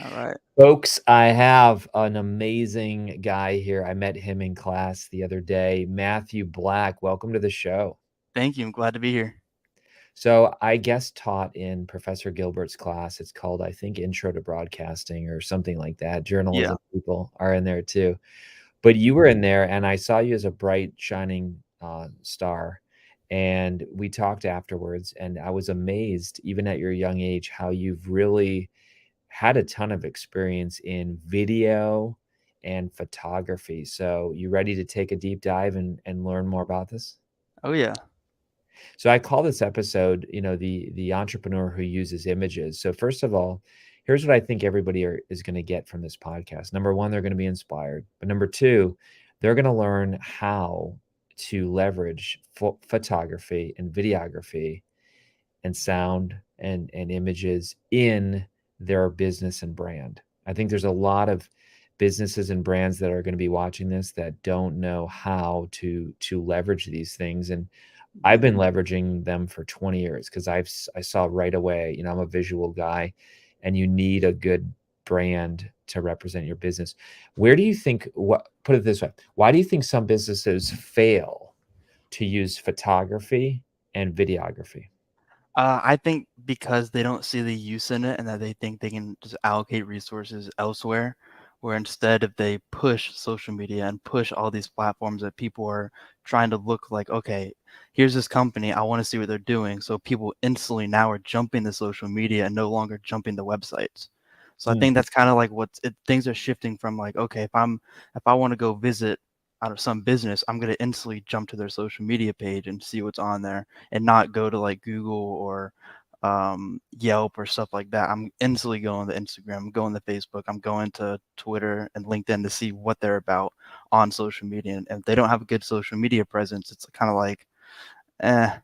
All right. Folks, I have an amazing guy here. I met him in class the other day, Matthew Black. Welcome to the show. Thank you. I'm glad to be here. So, I guest taught in Professor Gilbert's class. It's called, I think, Intro to Broadcasting or something like that. Yeah. Journalism people are in there too. But you were in there, and I saw you as a bright, shining star. And we talked afterwards, and I was amazed, even at your young age, how you've really had a ton of experience in video and photography. So, you ready to take a deep dive and learn more about this? Oh, yeah. So I call this episode, the entrepreneur who uses images. So first of all, here's what I think everybody is going to get from this podcast. Number one, they're going to be inspired. But number two, they're going to learn how to leverage photography and videography and sound and images in their business and brand. I think there's a lot of businesses and brands that are going to be watching this that don't know how to leverage these things. And I've been leveraging them for 20 years because I saw right away, I'm a visual guy, and you need a good brand to represent your business. Where do you think, what put it this way, why do you think some businesses fail to use photography and videography? I think because they don't see the use in it and that they think they can just allocate resources elsewhere, where instead if they push social media and push all these platforms that people are trying to look like, okay, here's this company, I want to see what they're doing. So people instantly now are jumping to social media and no longer jumping to websites. So I Mm, think that's kind of like things are shifting from like, okay, if I want to go visit out of some business, I'm going to instantly jump to their social media page and see what's on there and not go to like Google or Yelp or stuff like that. I'm instantly going to Instagram, I'm going to Facebook, I'm going to Twitter and LinkedIn to see what they're about on social media. And if they don't have a good social media presence, it's kind of like, eh,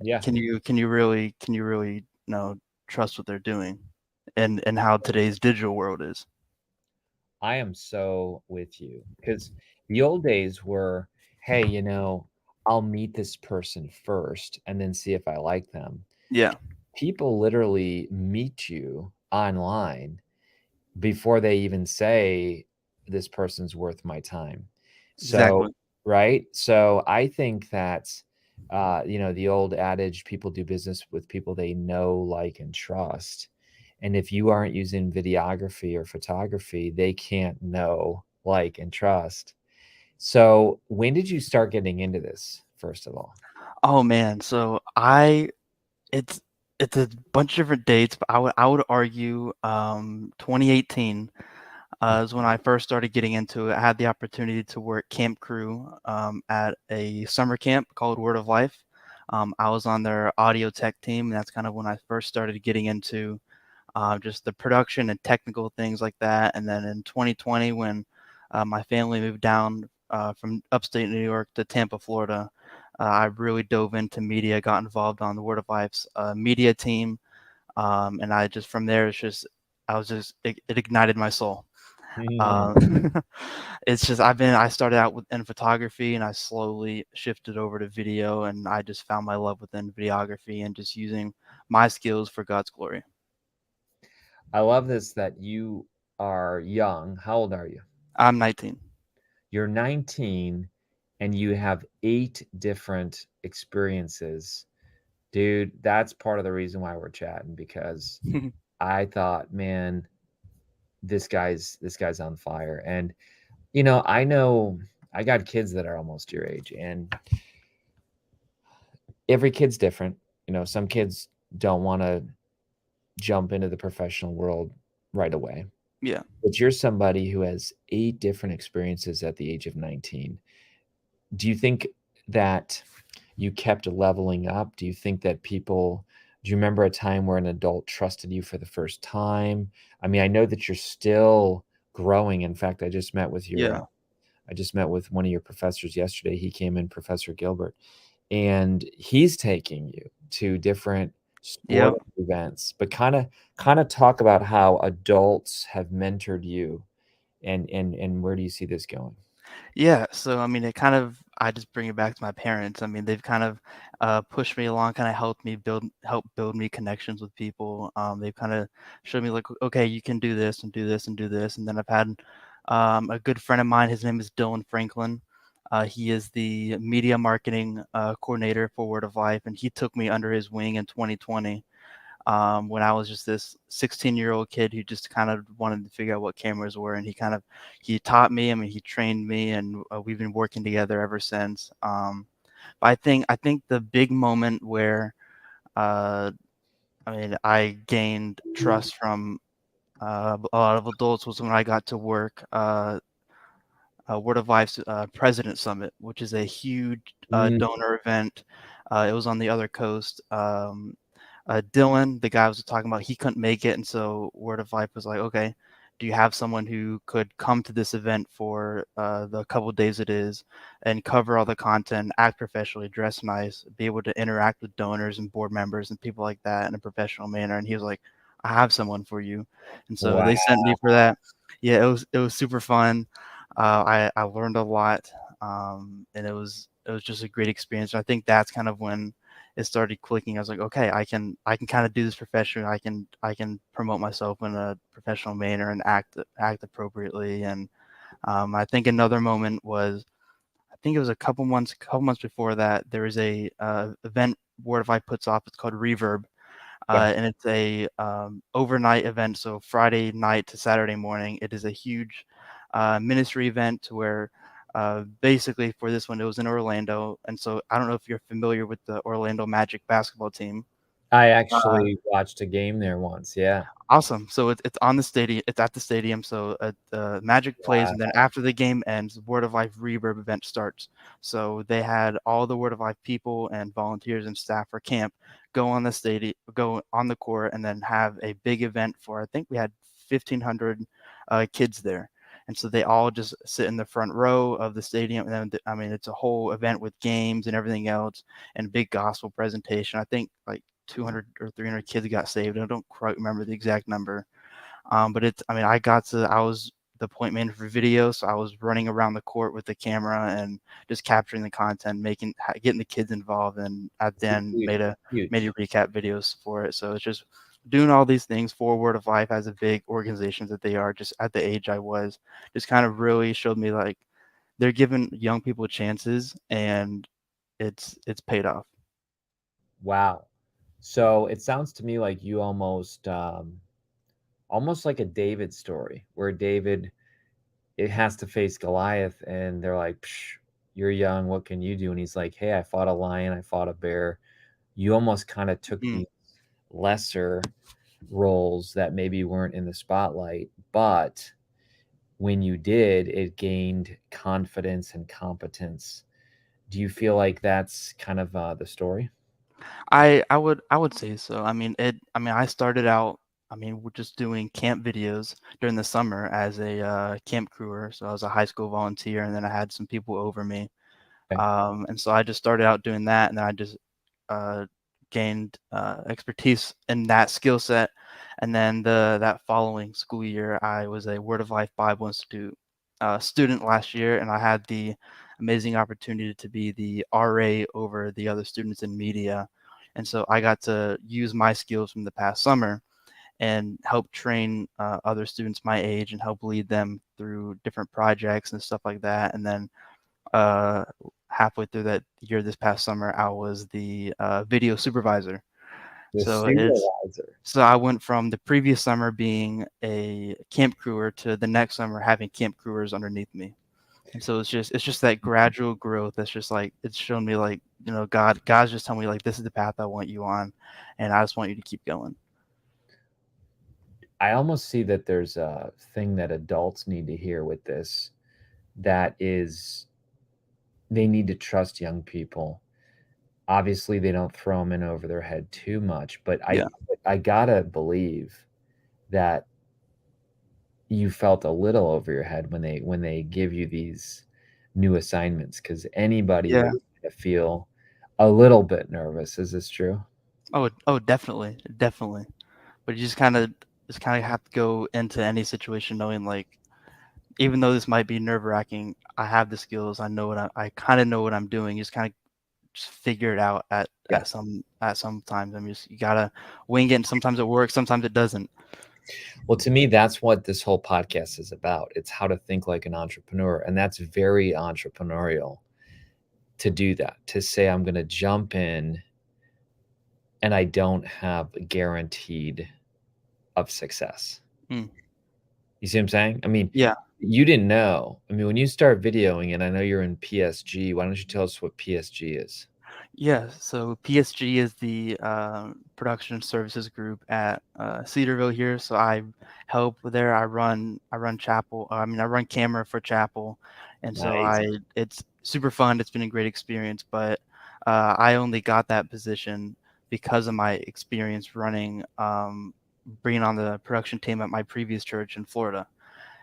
yeah. can you really trust what they're doing and how today's digital world is. I am so with you because the old days were, hey, I'll meet this person first and then see if I like them. Yeah, People literally meet you online before they even say this person's worth my time. So, exactly. right? So I think that the old adage, people do business with people they know, like, and trust. And if you aren't using videography or photography, they can't know, like, and trust. So when did you start getting into this, first of all? Oh man, so it's it's a bunch of different dates, but I would argue 2018 is when I first started getting into it. I had the opportunity to work camp crew at a summer camp called Word of Life. I was on their audio tech team, and that's kind of when I first started getting into just the production and technical things like that. And then in 2020, when my family moved down from upstate New York to Tampa, Florida, I really dove into media, got involved on the Word of Life's media team, and I just from there, it ignited my soul. Mhm. Um, it's just I started out in photography and I slowly shifted over to video and I just found my love within videography and just using my skills for God's glory. I love this that you are young. How old are you? I'm 19. You're 19 and you have 8 different experiences. Dude, that's part of the reason why we're chatting because I thought, man, this guy's on fire. And I know I got kids that are almost your age, and every kid's different. Some kids don't want to jump into the professional world right away. Yeah. But you're somebody who has 8 different experiences at the age of 19. Do you think that you kept leveling up? Do you think that do you remember a time where an adult trusted you for the first time? I mean, I know that you're still growing. In fact, Yeah. I just met with one of your professors yesterday. He came in, Professor Gilbert, and he's taking you to different Yep. sporting events. But kind of talk about how adults have mentored you and where do you see this going? Yeah, so I mean, it kind of I just bring it back to my parents. I mean, they've kind of pushed me along, kind of help build me connections with people. They've kind of showed me like, okay, you can do this and do this and do this. And then I've had a good friend of mine. His name is Dylan Franklin. He is the media marketing coordinator for Word of Life, and he took me under his wing in 2020 when I was just this 16-year-old kid who just kind of wanted to figure out what cameras were, and he taught me. I mean, he trained me, and we've been working together ever since. But I think the big moment where uh, I mean I gained trust from a lot of adults was when I got to work Word of Life's President Summit, which is a huge Mm, donor event. It was on the other coast. Dylan, the guy I was talking about, he couldn't make it, and so Word of Life was like, okay, do you have someone who could come to this event for the couple days it is, and cover all the content, act professionally, dress nice, be able to interact with donors and board members and people like that in a professional manner? And he was like, I have someone for you, and so wow. they sent me for that. Yeah, it was super fun. I learned a lot, and it was just a great experience. And I think that's kind of when it started clicking. I was like, okay, I can kind of do this professionally. I can promote myself in a professional manner and act appropriately. And I think another moment was I think it was a couple months before that. There was a event Word of Life puts off. It's called Reverb, Okay. and it's a overnight event, so Friday night to Saturday morning. It is a huge ministry event where basically for this one it was in Orlando, and so I don't know if you're familiar with the Orlando Magic basketball team. I Uh, actually watched a game there once. Yeah. Awesome. So it's on the stadium. It's at the stadium. So Magic plays, and then Wow. after the game ends, Word of Life Reverb event starts. So they had all the Word of Life people and volunteers and staff for camp go on the stadium, go on the court, and then have a big event for. I think we had 1,500 kids there, and so they all just sit in the front row of the stadium. And then I mean, it's a whole event with games and everything else, and a big gospel presentation. I think like 200 or 300 kids got saved. I don't quite remember the exact number. But I mean, I was the point man for video, so I was running around the court with the camera and just capturing the content, getting the kids involved, and I then Huge. made Huge. a recap videos for it. So it's just doing all these things for Word of Life as a big organization that they are, just at the age I was, just kind of really showed me like they're giving young people chances, and it's paid off. Wow. So it sounds to me like you almost like a David story where David it has to face Goliath and they're like, Psh, you're young, what can you do? And he's like, hey, I fought a lion, I fought a bear. You almost kind of took Mm. the lesser roles that maybe weren't in the spotlight, but when you did, it gained confidence and competence. Do you feel like that's kind of the story? I would say so. I mean, I started out. I mean, we're just doing camp videos during the summer as a camp crewer. So I was a high school volunteer, and then I had some people over me. Okay. And so I just started out doing that, and then I just uh, gained expertise in that skill set. And then that following school year, I was a Word of Life Bible Institute student last year, and I had the amazing opportunity to be the RA over the other students in media. And so I got to use my skills from the past summer and help train other students my age and help lead them through different projects and stuff like that. And then uh, halfway through that year, this past summer, I was the video supervisor. The So it's supervisor. so I went from the previous summer being a camp crewer to the next summer having camp crewers underneath me. And so it's just that gradual growth that's just like it's shown me like, God's just telling me like this is the path I want you on, and I just want you to keep going. I almost see that there's a thing that adults need to hear with this that is they need to trust young people. Obviously, they don't throw them in over their head too much, but Yeah. I gotta believe that you felt a little over your head when they give you these new assignments because anybody Yeah. would feel a little bit nervous. Is this true? Oh, definitely, definitely. But you just kind of have to go into any situation knowing like even though this might be nerve wracking, I have the skills. I kind of know what I'm doing. You just kind of just figure it out Yes. at some times. I mean, you gotta wing it, and sometimes it works, sometimes it doesn't. Well, to me, that's what this whole podcast is about. It's how to think like an entrepreneur. And that's very entrepreneurial to do that, to say, I'm going to jump in and I don't have a guaranteed of success. Mm. You see what I'm saying? I mean, Yeah. you didn't know. I mean, when you start videoing, and I know you're in PSG, why don't you tell us what PSG is? Yeah, so PSG is the production services group at Cedarville here. So I help there. I run chapel. I mean, I run camera for chapel, and so Nice. it's super fun. It's been a great experience, but I only got that position because of my experience running, bringing on the production team at my previous church in Florida.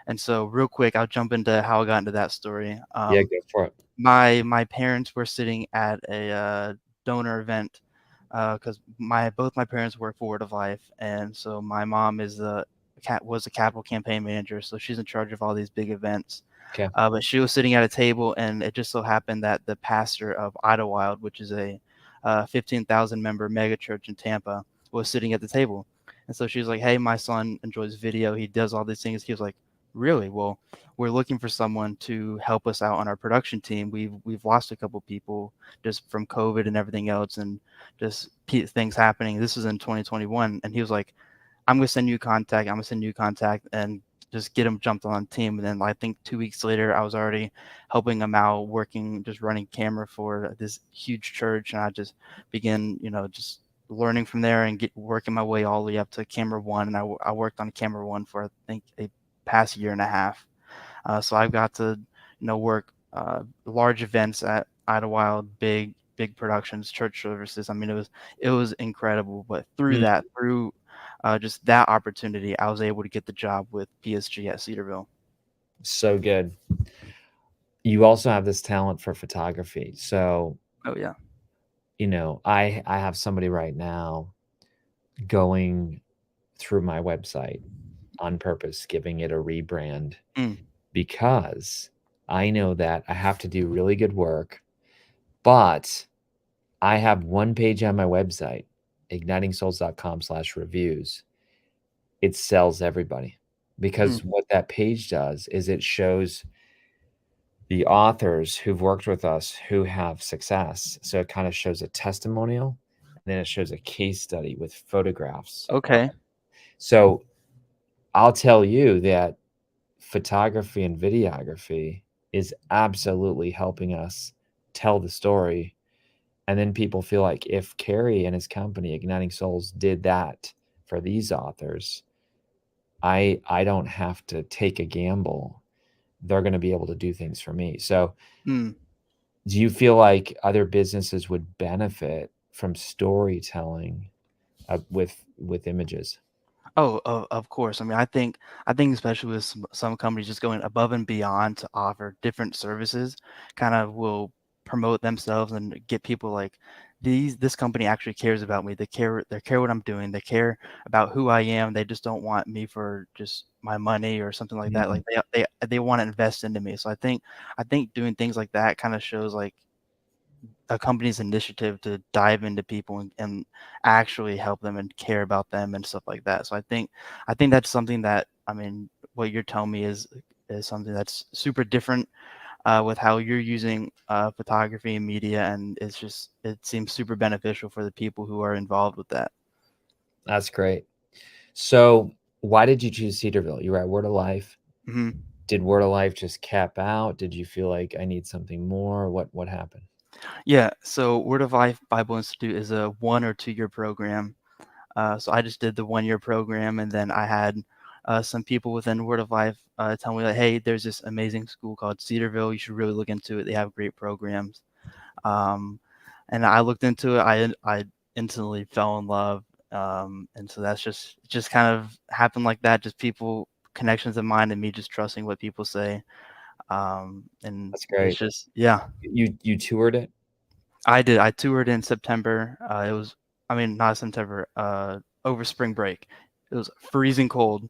And so, real quick, I'll jump into how I got into that story. Yeah, go for it. My parents were sitting at a donor event because my both my parents work for Word of Life, and so my mom is the cat was a capital campaign manager, so she's in charge of all these big events. Okay. But she was sitting at a table, and it just so happened that the pastor of Idlewild, which is a 15,000 member mega church in Tampa, was sitting at the table. And so she was like, "Hey, my son enjoys video. He does all these things." He was like, "Really? Well, we're looking for someone to help us out on our production team. We've lost a couple people just from COVID and everything else, and just things happening. This was in 2021." And he was like, I'm gonna send you contact. I'm gonna send you contact and just get him jumped on the team. And then I think 2 weeks later, I was already helping him out, working, just running camera for this huge church. And I just began, just learning from there and working my way all the way up to camera one. And I worked on camera one for I think a past year and a half. So I've got to, work large events at Idlewild, big productions, church services. I mean, it was incredible. But Mm, through just that opportunity, I was able to get the job with PSG at Cedarville. so good. You also have this talent for photography. So, Oh yeah. I have somebody right now going through my website on purpose, giving it a rebrand Mm, because I know that I have to do really good work, but I have one page on my website, ignitingsouls.com/reviews. It sells everybody mm, because what that page does is it shows the authors who've worked with us who have success. So it kind of shows a testimonial and then it shows a case study with photographs. okay. So I'll tell you that photography and videography is absolutely helping us tell the story. And then people feel like if Kary and his company, Igniting Souls, did that for these authors, I don't have to take a gamble. They're going to be able to do things for me. So Mm. do you feel like other businesses would benefit from storytelling with images? Oh, of course. I mean, I think especially with some companies just going above and beyond to offer different services, kind of will promote themselves and get people like this company actually cares about me. They care what I'm doing. They care about who I am. They just don't want me for just my money or something like that. Mhm. Like they want to invest into me. So I think doing things like that kind of shows like a company's initiative to dive into people and actually help them and care about them and stuff like that. So I think that's something that I mean, what you're telling me is something that's super different with how you're using photography and media, and it seems super beneficial for the people who are involved with that. That's great. So why did you choose Cedarville? You were at Word of Life. Hmm. Did Word of Life just cap out? Did you feel like I need something more? What happened? Yeah. So Word of Life Bible Institute is a 1 or 2 year program. So I just did the 1 year program, and then I had some people within Word of Life tell me like, "Hey, there's this amazing school called Cedarville. You should really look into it. They have great programs." Um, and I looked into it. I instantly fell in love, and so that's just kind of happened like that. Just people connections of mine and me just trusting what people say. And That's it's great. just yeah. You toured it? I did. I toured in September. It was, I mean, not September. Over spring break. It was freezing cold,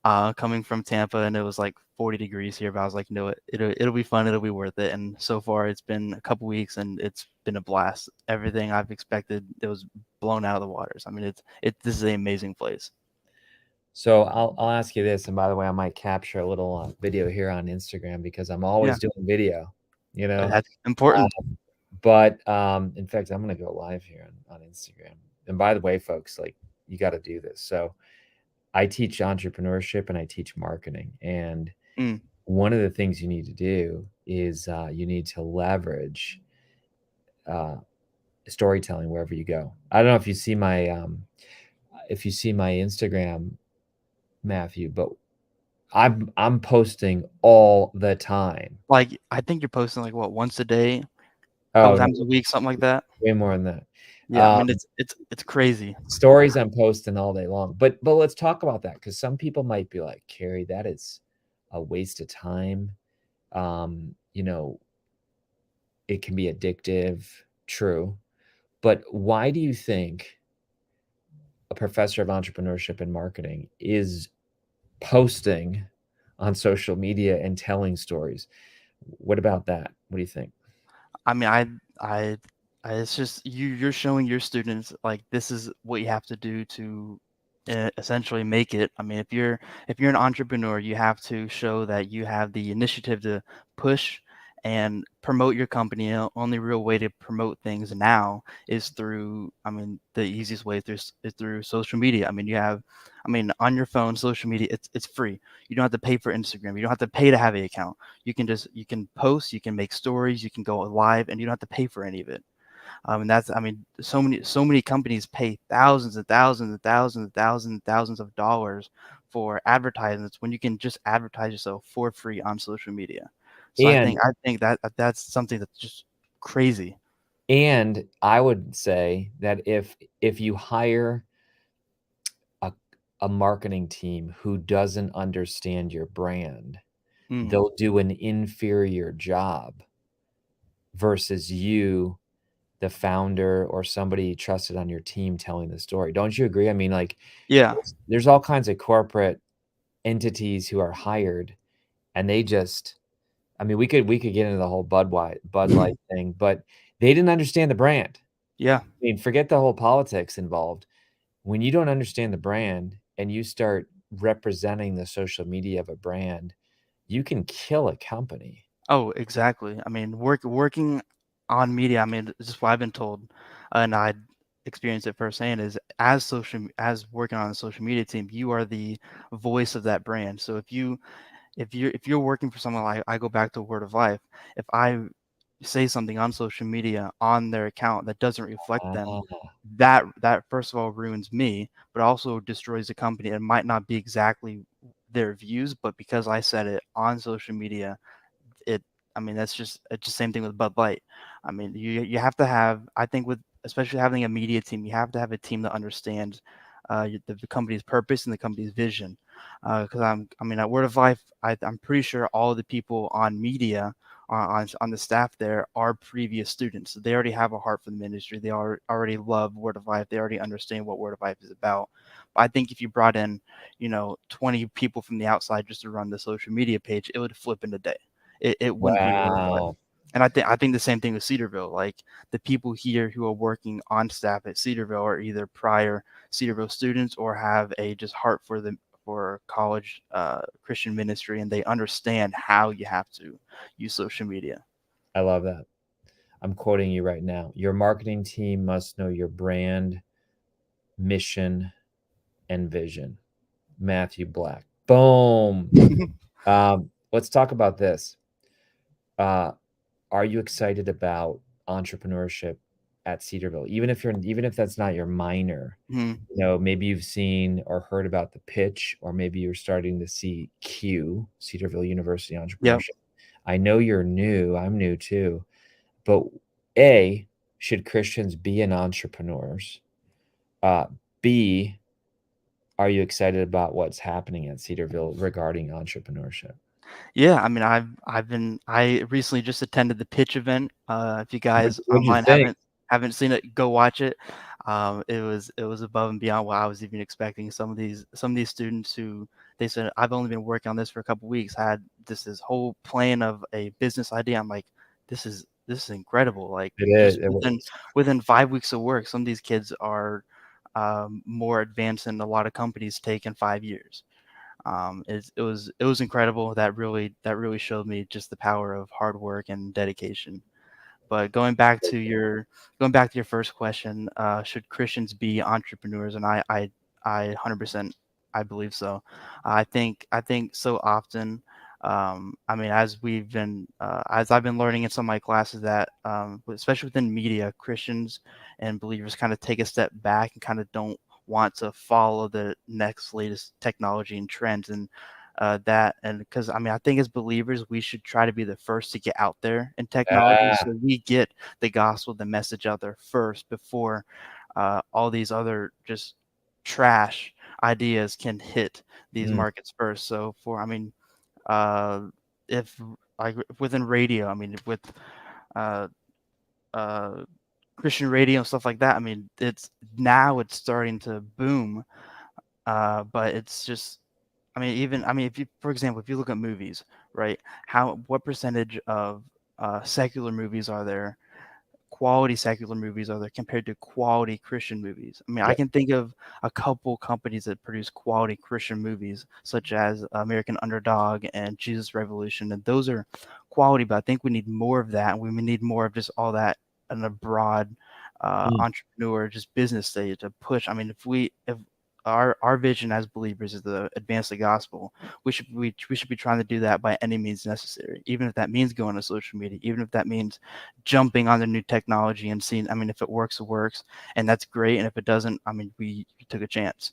coming from Tampa, and it was like 40 degrees here. But I was like, no, it'll be fun. It'll be worth it. And so far, it's been a couple weeks, and it's been a blast. Everything I've expected, it was blown out of the waters. I mean, this is an amazing place. So I'll ask you this, and by the way, I might capture a little video here on Instagram because I'm Yeah, always doing video, you know. that's important. But in fact, I'm going to go live here on Instagram. And by the way, folks, like you got to do this. So I teach entrepreneurship and I teach marketing. And Mm. one of the things you need to do is you need to leverage uh, storytelling wherever you go. I don't know if you see my Instagram, Matthew, but I'm posting all the time. Like, I think you're posting like what, once a day, a couple Oh no, times a week, something like that. way more than that. Yeah, I mean, it's crazy. Stories I'm posting all day long. But let's talk about that because some people might be like, Kary, that is a waste of time. You know, it can be addictive, true. But why do you think a professor of entrepreneurship and marketing is posting on social media and telling stories? What about that? What do you think? I mean, I, it's just you're showing your students like this is what you have to do to essentially make it. I mean, if you're an entrepreneur, you have to show that you have the initiative to push and promote your company. Only real way to promote things now is through, I mean, the easiest way is through social media. I mean, I mean, on your phone, social media, it's free. You don't have to pay for Instagram. You don't have to pay to have an account. You can post, you can make stories, you can go live, and you don't have to pay for any of it. And that's, I mean, so many companies pay thousands and thousands and thousands and thousands and thousands of dollars for advertisements when you can just advertise yourself for free on social media. So And I think that that's something that's just crazy. and I would say that if you hire a a marketing team who doesn't understand your brand, Mm, they'll do an inferior job versus you, the founder or somebody trusted on your team telling the story. Don't you agree? I mean, like, yeah, there's all kinds of corporate entities who are hired and they just I mean, we could get into the whole Bud Light thing, but they didn't understand the brand. yeah. I mean, forget the whole politics involved. When you don't understand the brand and you start representing the social media of a brand, you can kill a company. Oh, exactly. I mean, working on media. I mean, this is what I've been told, and I experienced it firsthand. Is as working on a social media team, you are the voice of that brand. So if you're working for someone like I go back to Word of Life, if I say something on social media on their account that doesn't reflect them, Ah, that first of all ruins me, but also destroys the company. It might not be exactly their views, but because I said it on social media, it I mean that's just it's the same thing with Bud Light. I mean you have to have, I think, with especially having a media team, you have to have a team that understands the company's purpose and the company's vision. Because I mean at Word of Life, I'm pretty sure all of the people on media on the staff there are previous students. So they already have a heart for the ministry. They already love Word of Life. They already understand what Word of Life is about. But I think if you brought in 20 people from the outside just to run the social media page, it would flip in a day. It wouldn't be Word of Life. wow. And I think the same thing with Cedarville. Like the people here who are working on staff at Cedarville are either prior Cedarville students or have a just heart for college Christian ministry, and they understand how you have to use social media. I love that. I'm quoting you right now. Your marketing team must know your brand, mission, and vision. Matthew Black. Boom. Let's talk about this. Uh, are you excited about entrepreneurship at Cedarville? Even if that's not your minor, Mhm. maybe you've seen or heard about the pitch, or maybe you're starting to see Q, Cedarville University Yep. Entrepreneurship. I know you're new. I'm new too. But A, should Christians be an entrepreneurs? Uh, B, are you excited about what's happening at Cedarville regarding entrepreneurship? Yeah, I mean, I recently just attended the pitch event. If you guys What'd you online think? haven't seen it, go watch it. It was above and beyond what I was even expecting. Some of these students who they said I've only been working on this for a couple weeks had this whole plan of a business idea. I'm like, this is incredible. Like It just is. within 5 weeks of work, some of these kids are more advanced than a lot of companies take in 5 years. It was incredible. That really showed me just the power of hard work and dedication. But going back to your first question, should Christians be entrepreneurs? And I 100% I believe so. I think so often. I mean, as I've been learning in some of my classes that, especially within media, Christians and believers kind of take a step back and kind of don't want to follow the next latest technology and trends and because I mean I think as believers we should try to be the first to get out there in technology Ah, so we get the gospel, the message out there first before all these other just trash ideas can hit these mm, markets first. So for I mean uh, if like within radio, I mean with uh, uh, Christian radio and stuff like that, I mean it's starting to boom, but it's just if you, for example, if you look at movies, right? What percentage of secular movies are there? Quality secular movies are there compared to quality Christian movies? I mean, I yeah. can think of a couple companies that produce quality Christian movies, such as American Underdog and Jesus Revolution, and those are quality. But I think we need more of that, and we need more of just all that in a broad Mm. entrepreneur, just business stage to push. I mean, if our vision as believers is to advance the gospel, we should be trying to do that by any means necessary, even if that means going to social media, even if that means jumping on the new technology and seeing. I mean, if it works, it works, and that's great. And if it doesn't, I mean, we took a chance.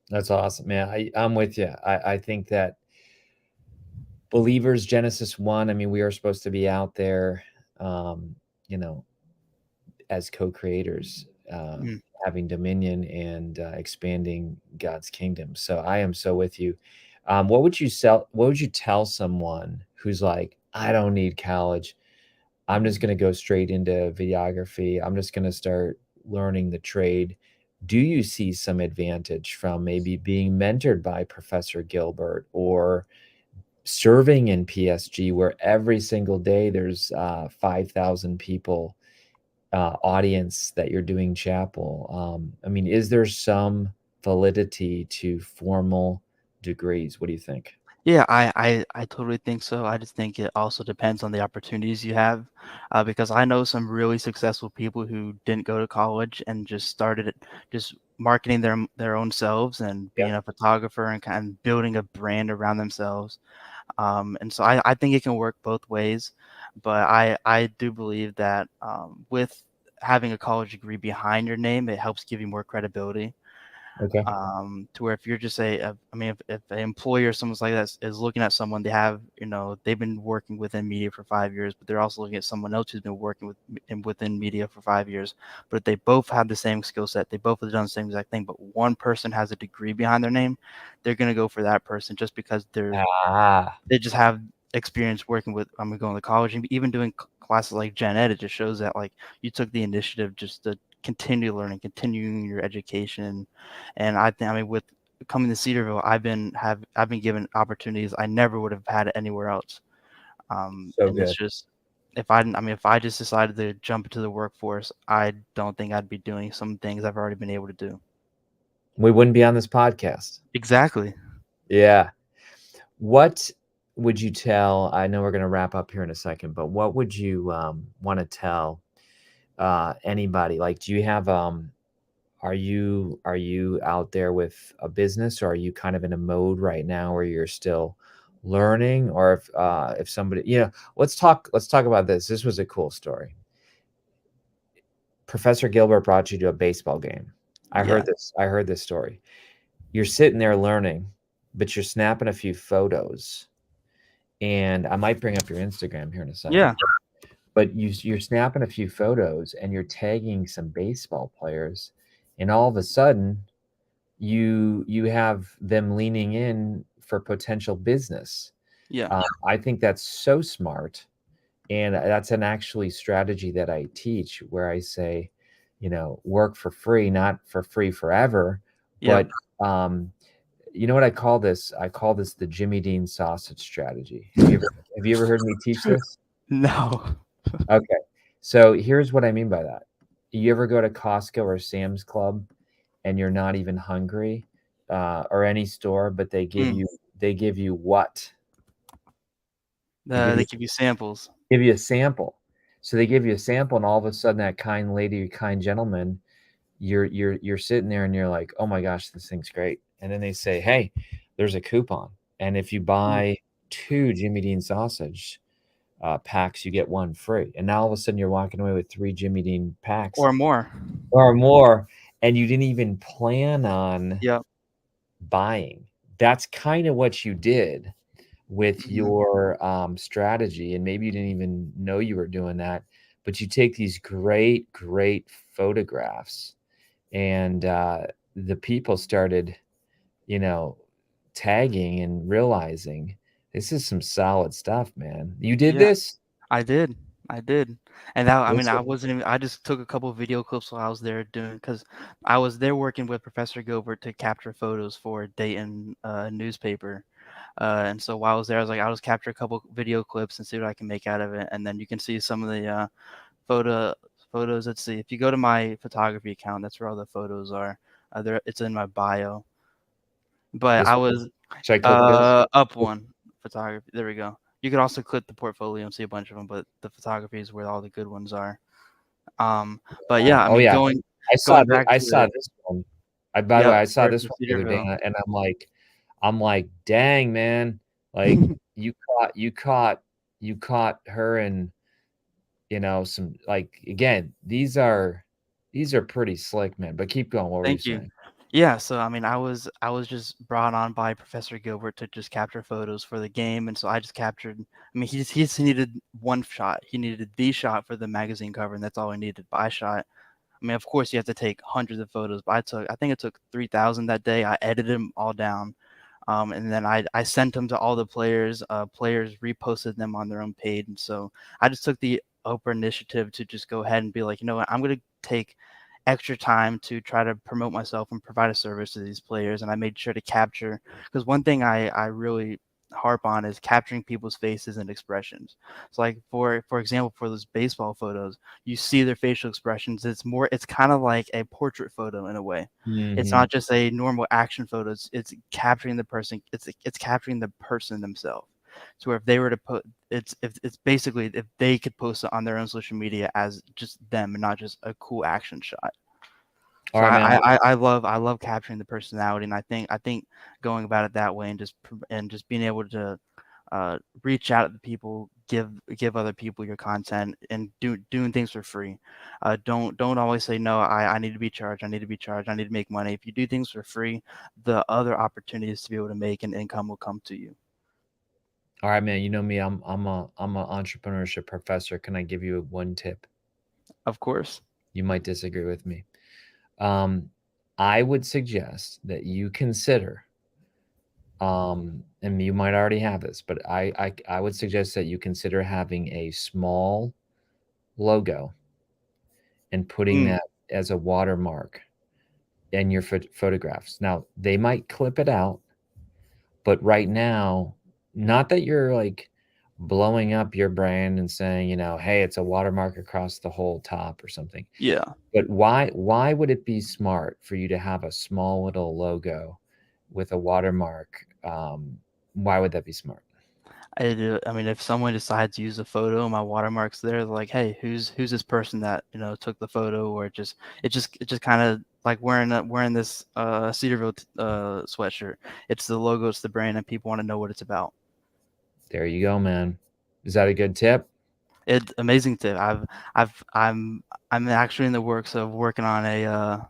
That's awesome, man. I'm with you. I think that believers, Genesis 1, I mean, we are supposed to be out there, um, you know, as co-creators, Mm. having dominion and expanding God's kingdom. So I am so with you. What would you tell someone who's like, I don't need college. I'm just going to go straight into videography. I'm just going to start learning the trade. Do you see some advantage from maybe being mentored by Professor Gilbert or serving in PSG, where every single day there's 5,000 people audience that you're doing chapel? I mean, is there some validity to formal degrees? What do you think? Yeah, I totally think so. I just think it also depends on the opportunities you have, because I know some really successful people who didn't go to college and just started just marketing their own selves and Yeah. being a photographer and kind of building a brand around themselves. And so I think it can work both ways, but I do believe that with having a college degree behind your name, it helps give you more credibility. Okay. To where if you're just I mean, if an employer or someone like that is looking at someone, they've been working within media for 5 years, but they're also looking at someone else who's been working within media for 5 years. But if they both have the same skill set, they both have done the same exact thing, but one person has a degree behind their name, they're gonna go for that person just because Ah, they just have experience working with going to college and even doing classes like gen ed. It just shows that like you took the initiative just to continue learning, continuing your education. And with coming to Cedarville, I've been given opportunities I never would have had anywhere else. so And it's good. just if I just decided to jump into the workforce, I don't think I'd be doing some things I've already been able to do. We wouldn't be on this podcast. Exactly. Yeah. What would you tell? I know we're going to wrap up here in a second, but what would you want to tell anybody? Like, do you have are you out there with a business, or are you kind of in a mode right now where you're still learning? Or if somebody, let's talk about this. This was a cool story. Professor Gilbert brought you to a baseball game. I Yeah. heard this. I heard this story. You're sitting there learning, but you're snapping a few photos. And I might bring up your Instagram here in a second. Yeah. But you're snapping a few photos and you're tagging some baseball players, and all of a sudden you have them leaning in for potential business. Yeah. I think that's so smart, and that's an actually strategy that I teach, where I say, work for free, not for free forever, Yep. but um, you know what I call this? I call this the Jimmy Dean sausage strategy. Have you ever heard me teach this? No. Okay. So here's what I mean by that. You ever go to Costco or Sam's Club and you're not even hungry, or any store, but Mm. they give you what? They They give you samples. give you a sample. So they give you a sample, and all of a sudden, that kind lady or kind gentleman, you're sitting there and you're like, oh my gosh, this thing's great. And then they say, hey, there's a coupon, and if you Mm. buy 2 Jimmy Dean sausage packs, you get one free. And now all of a sudden, you're walking away with 3 Jimmy Dean packs Or more. or more, and you didn't even plan on Yep. buying. That's kind of what you did with Mhm. your strategy, and maybe you didn't even know you were doing that, but you take these great, great photographs, and the people started, you know, tagging and realizing this is some solid stuff, man. You did Yeah. this? I did. I did. And that, I mean, This I wasn't even, I just took a couple of video clips while I was there doing, because I was there working with Professor Gilbert to capture photos for a Dayton newspaper. And so while I was there, I was like, I'll just capture a couple video clips and see what I can make out of it. And then you can see some of the photo photos. Let's see. If you go to my photography account, that's where all the photos are. There, it's in my bio. But this I was should I click this? up one photography. There we go. You could also click the portfolio and see a bunch of them, but the photography is where all the good ones are. But yeah, I Oh mean, yeah, going back I to saw it, this one. By the way, yep, I saw for this one the other day, Cedarville. and I'm like, dang man, like you caught her, and some, like, again, these are pretty slick, man. But keep going. What were you Thank you. saying? Yeah, so I mean, I was just brought on by Professor Gilbert to just capture photos for the game, and so I just captured. I mean, he needed one shot. He needed the shot for the magazine cover, and that's all he needed. But I shot. I mean, of course, you have to take hundreds of photos, but I think it took 3,000 that day. I edited them all down. And then I sent them to all the players. Players reposted them on their own page. And so I just took the Oprah initiative to just go ahead and be like, you know what, I'm going to take extra time to try to promote myself and provide a service to these players. And I made sure to capture, because one thing I really harp on is capturing people's faces and expressions. So like for example, for those baseball photos, you see their facial expressions. It's kind of like a portrait photo in a way. It's Mhm. not just a normal action photo. It's capturing the person. It's capturing the person themselves. So if they were to put it's basically if they could post it on their own social media as just them and not just a cool action shot. All So right, man. I love capturing the personality, and I think going about it that way and just being able to reach out to the people, give other people your content, and doing things for free. Don't always say no. I need to be charged. I need to be charged. I need to make money. If you do things for free, the other opportunities to be able to make an income will come to you. All right, man. You know me. I'm a entrepreneurship professor. Can I give you one tip? Of course. You might disagree with me. Um, I would suggest that you consider, and you might already have this, but I would suggest that you consider having a small logo and putting Mm, that as a watermark in your photographs. Now, they might clip it out, but right now, not that you're like blowing up your brand and saying, hey, it's a watermark across the whole top or something. yeah. But why would it be smart for you to have a small little logo with a watermark? Why would that be smart? I mean, if someone decides to use a photo, my watermark's there. They're like, hey, who's this person that took the photo, or it just kind of like wearing this Cedarville sweatshirt. It's the logo, it's the brand, and people want to know what it's about. There you go, man. Is that a good tip? It's amazing tip. I'm actually in the works of working on a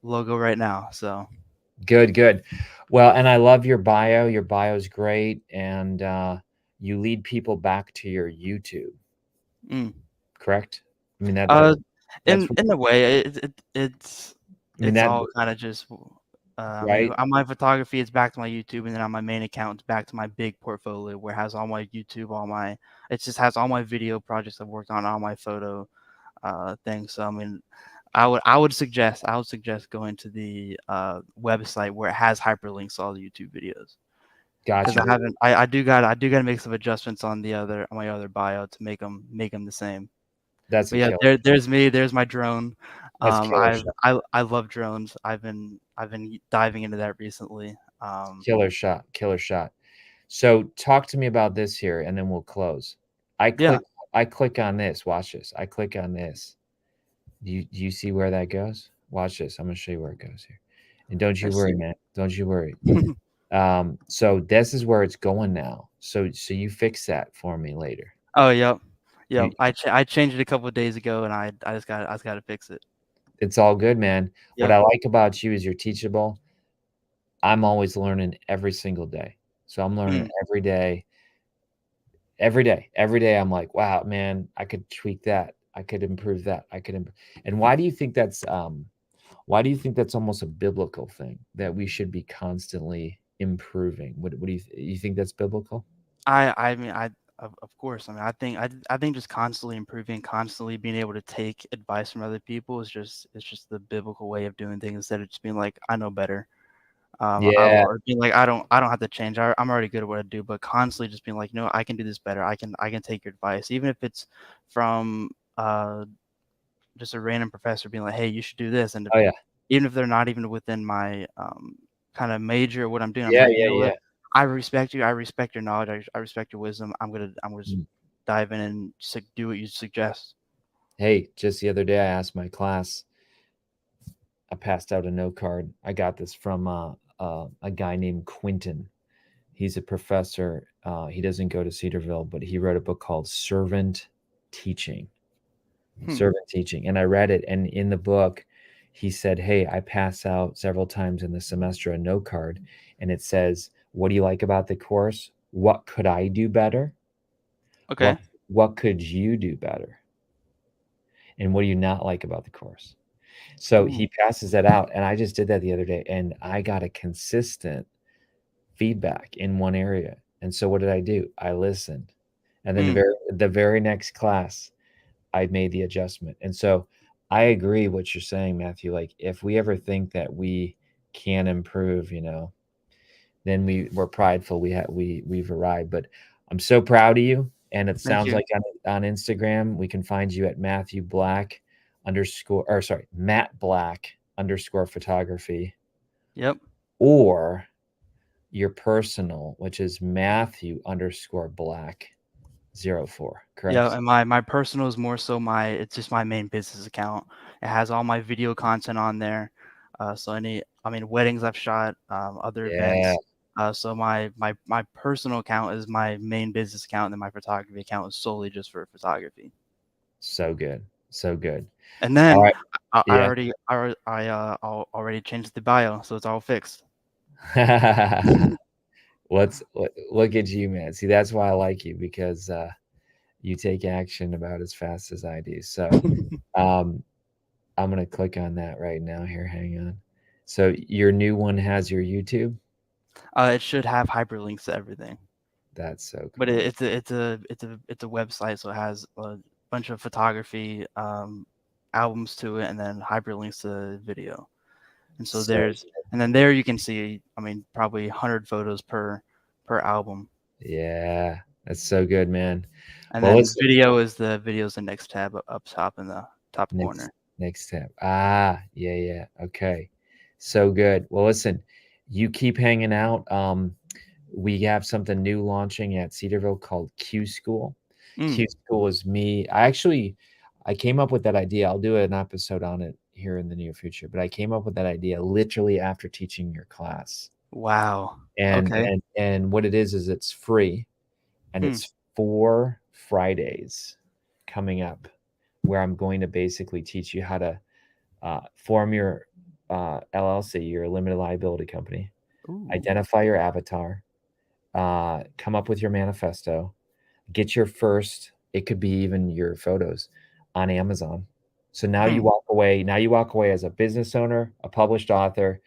logo right now. So Good, good. Well, and I love your bio. Your bio is great, and you lead people back to your YouTube, mm. correct? I mean uh, that's in a way, it's I mean it's that all kind of just. I mean, right on my photography, it's back to my YouTube, and then on my main account, it's back to my big portfolio, where it has all my YouTube, it just has all my video projects I've worked on, all my photo things. So I mean, I would suggest going to the website where it has hyperlinks to all the YouTube videos. Because Gotcha. I do gotta make some adjustments on my other bio to make them the same. That's a But yeah, killer. there's my drone. That's killer I've shot. I love drones. I've been diving into that recently. Killer shot. Killer shot. So talk to me about this here, and then we'll close. I Yeah. click. I click on this. Watch this. I click on this. Do you see where that goes? Watch this. I'm gonna show you where it goes here. And don't you Let's worry, see. man. Don't you worry. So this is where it's going now. So you fix that for me later. Oh, yep. You Yep. I changed it a couple of days ago, and I just gotta fix it. It's all good, man. What Yep. I like about you is you're teachable. I'm always learning every single day. So I'm learning Mm, every day, every day. Every day I'm like, wow, man, I could tweak that. I could improve that. And why do you think that's almost a biblical thing that we should be constantly improving? What do you think that's biblical? I mean, of course. I mean, I think just constantly improving, constantly being able to take advice from other people is just it's just the biblical way of doing things instead of just being like, I know better. Yeah. Or being like, I don't have to change. I'm already good at what I do, but constantly just being like, no, I can do this better. I can take your advice, even if it's from just a random professor being like, hey, you should do this, and Oh yeah. even if they're not even within my kind of major or what I'm doing, I'm Yeah, like, you yeah, know yeah. what? I respect you. I respect your knowledge. I respect your wisdom. I'm gonna just Mm. dive in and do what you suggest. Hey, just the other day I asked my class, I passed out a note card. I got this from a guy named Quentin. He's a professor. He doesn't go to Cedarville, but he wrote a book called Teaching. Hmm. Servant Teaching. And I read it. And in the book, he said, hey, I pass out several times in the semester a note card. And it says, what do you like about the course? What could I do better? Okay. What what could you do better? And what do you not like about the course? So Ooh. he passes that out. And I just did that the other day. And I got a consistent feedback in one area. And so what did I do? I listened. And then Mm. the very next class, I made the adjustment. And so I agree what you're saying, Matthew. Like if we ever think that we can improve, then we're prideful. We've arrived. But I'm so proud of you. And it Thank sounds you. like on Instagram, we can find you at Matthew Black underscore or sorry, Matt Black underscore photography, Yep. or your personal, which is Matthew underscore Black 04, Yeah, correct? and my personal is more so it's just my main business account. It has all my video content on there. So I mean, weddings I've shot, other Yeah, events. So my personal account is my main business account, and then my photography account is solely just for photography. so good. So good. And All then right. I Yeah. already already changed the bio, so it's all fixed. Look at you, man. See, that's why I like you because you take action about as fast as I do. So um, I'm gonna click on that right now. Here, hang on. So your new one has your YouTube. It should have hyperlinks to everything. That's so But cool. it's a website, so it has a bunch of photography albums to it, and then hyperlinks to the video. And so So there you can see, I mean, probably 100 photos per album. yeah, that's so good, man. And Well, then listen. video's the next tab up top in the top Next corner. next step. Ah, yeah, yeah. Okay. So good. Well, listen, you keep hanging out. We have something new launching at Cedarville called Q School. Mm, Q School is me. I came up with that idea. I'll do an episode on it here in the near future, but I came up with that idea literally after teaching your class. wow. And Okay. what it is it's free, and Hmm. it's 4 Fridays coming up where I'm going to basically teach you how to form your LLC, your limited liability company, Ooh. identify your avatar, come up with your manifesto, get your first, it could be even your photos on Amazon. So now you Hmm. walk away. Now you walk away as a business owner, a published author.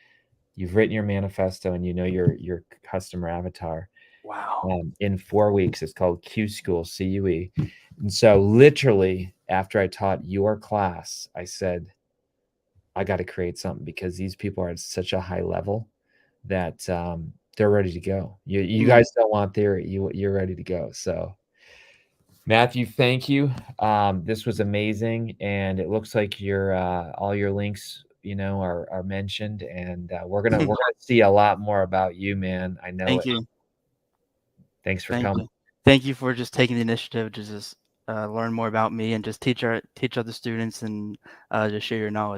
You've written your manifesto, and you know your customer avatar. Wow. In 4 weeks, it's called Q School, CUE. And so, literally, after I taught your class, I said, I got to create something because these people are at such a high level that they're ready to go. You Mm, guys don't want theory. You're ready to go. So Matthew, thank you. This was amazing, and it looks like your all your links, are mentioned, and we're gonna see a lot more about you, man. I know thank it. you. Thanks for Thank coming. you. Thank you for just taking the initiative to just learn more about me and just teach other students and just share your knowledge.